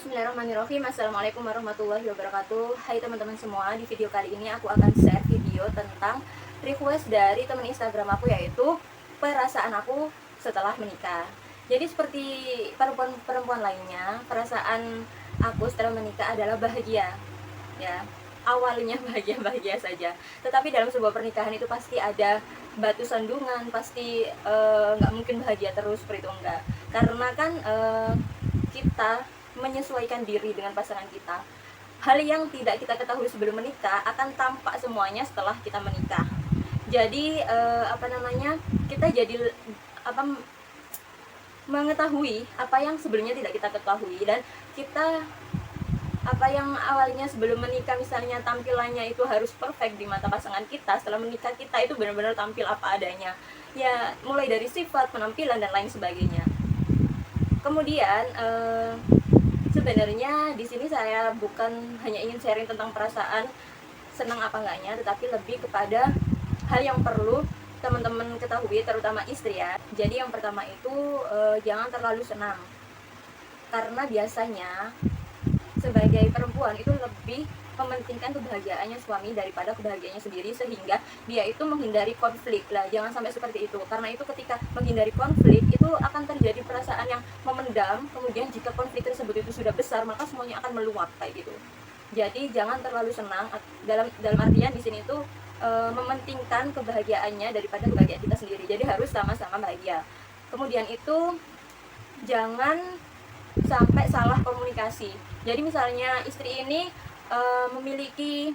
Bismillahirrahmanirrahim. Assalamualaikum warahmatullahi wabarakatuh. Hai teman-teman semua, di video kali ini aku akan share video tentang request dari teman Instagram aku, yaitu perasaan aku setelah menikah. Jadi seperti perempuan lainnya, perasaan aku setelah menikah adalah bahagia. Ya, awalnya bahagia-bahagia saja. Tetapi dalam sebuah pernikahan itu pasti ada batu sandungan, pasti nggak mungkin bahagia terus, seperti itu enggak. Karena kan kita menyesuaikan diri dengan pasangan kita. Hal yang tidak kita ketahui sebelum menikah akan tampak semuanya setelah kita menikah. Jadi kita jadi mengetahui apa yang sebelumnya tidak kita ketahui, dan kita apa yang awalnya sebelum menikah misalnya tampilannya itu harus perfect di mata pasangan kita, setelah menikah kita itu benar-benar tampil apa adanya. Ya, mulai dari sifat, penampilan dan lain sebagainya. Kemudian sebenarnya di sini saya bukan hanya ingin sharing tentang perasaan senang apa enggaknya, tetapi lebih kepada hal yang perlu teman-teman ketahui, terutama istri ya. Jadi yang pertama itu jangan terlalu senang, karena biasanya sebagai perempuan itu lebih mementingkan kebahagiaannya suami daripada kebahagiaannya sendiri, sehingga dia itu menghindari konflik lah. Jangan sampai seperti itu, karena itu ketika menghindari konflik itu akan terjadi perasaan yang memendam. Kemudian jika konflik tersebut itu sudah besar, maka semuanya akan meluap kayak gitu. Jadi jangan terlalu senang, dalam artian di sini tuh mementingkan kebahagiaannya daripada kebahagiaan kita sendiri. Jadi harus sama-sama bahagia. Kemudian itu jangan sampai salah komunikasi. Jadi misalnya istri ini memiliki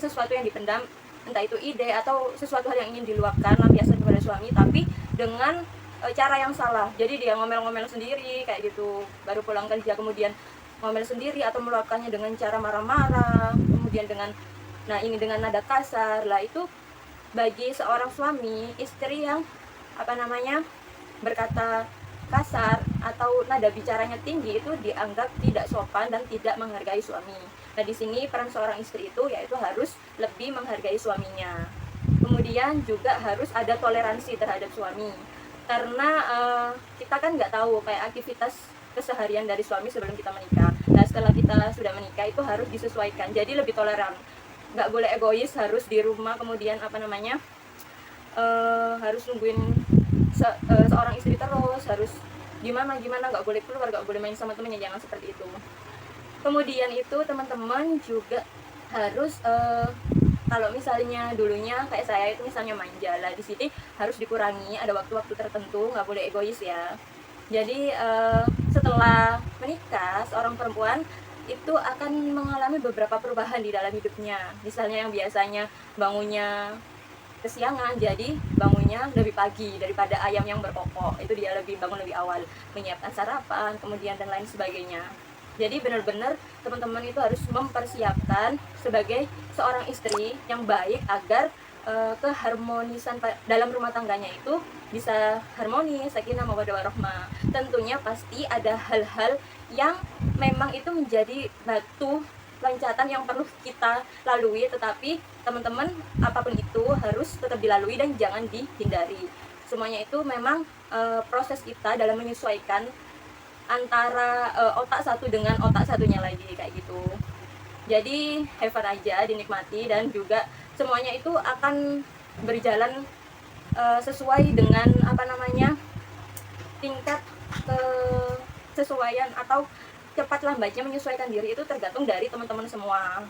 sesuatu yang dipendam, entah itu ide atau sesuatu hal yang ingin diluapkan lampiaskan kepada suami, tapi dengan cara yang salah. Jadi dia ngomel-ngomel sendiri kayak gitu, baru pulang kerja kemudian ngomel sendiri atau meluapkannya dengan cara marah-marah, kemudian dengan nada kasar lah. Itu bagi seorang suami, istri yang berkata kasar atau nada bicaranya tinggi itu dianggap tidak sopan dan tidak menghargai suami. Nah, di sini peran seorang istri itu yaitu harus lebih menghargai suaminya. Kemudian juga harus ada toleransi terhadap suami, karena kita kan nggak tahu kayak aktivitas keseharian dari suami sebelum kita menikah. Nah, setelah kita sudah menikah itu harus disesuaikan, jadi lebih toleran. Nggak boleh egois, harus di rumah kemudian harus nungguin seorang istri terus, harus gimana nggak boleh keluar, nggak boleh main sama temennya, jangan seperti itu. Kemudian itu teman-teman juga harus kalau misalnya dulunya kayak saya itu misalnya manja lah, di sini harus dikurangi, ada waktu-waktu tertentu, nggak boleh egois ya. Jadi setelah menikah, seorang perempuan itu akan mengalami beberapa perubahan di dalam hidupnya. Misalnya yang biasanya bangunnya kesiangan, jadi bangunnya lebih pagi daripada ayam yang berkokok. Itu dia bangun lebih awal, menyiapkan sarapan, kemudian dan lain sebagainya. Jadi benar-benar teman-teman itu harus mempersiapkan sebagai seorang istri yang baik agar keharmonisan dalam rumah tangganya itu bisa harmonis, sakinah, mawaddah warahmah. Tentunya pasti ada hal-hal yang memang itu menjadi batu loncatan yang perlu kita lalui, tetapi teman-teman apapun itu harus tetap dilalui dan jangan dihindari. Semuanya itu memang proses kita dalam menyesuaikan antara otak satu dengan otak satunya lagi kayak gitu. Jadi have fun aja, dinikmati, dan juga semuanya itu akan berjalan sesuai dengan tingkat kesesuaian atau cepat lambatnya menyesuaikan diri itu tergantung dari teman-teman semua.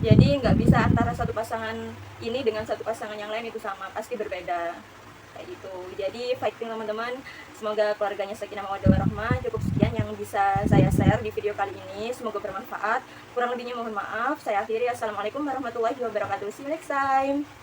Jadi nggak bisa antara satu pasangan ini dengan satu pasangan yang lain itu sama, pasti berbeda kayak gitu. Jadi fighting teman-teman, semoga keluarganya sakinah mawaddah warahmah. Cukup sekian yang bisa saya share di video kali ini, semoga bermanfaat. Kurang lebihnya mohon maaf. Saya akhiri, assalamualaikum warahmatullahi wabarakatuh. See you next time.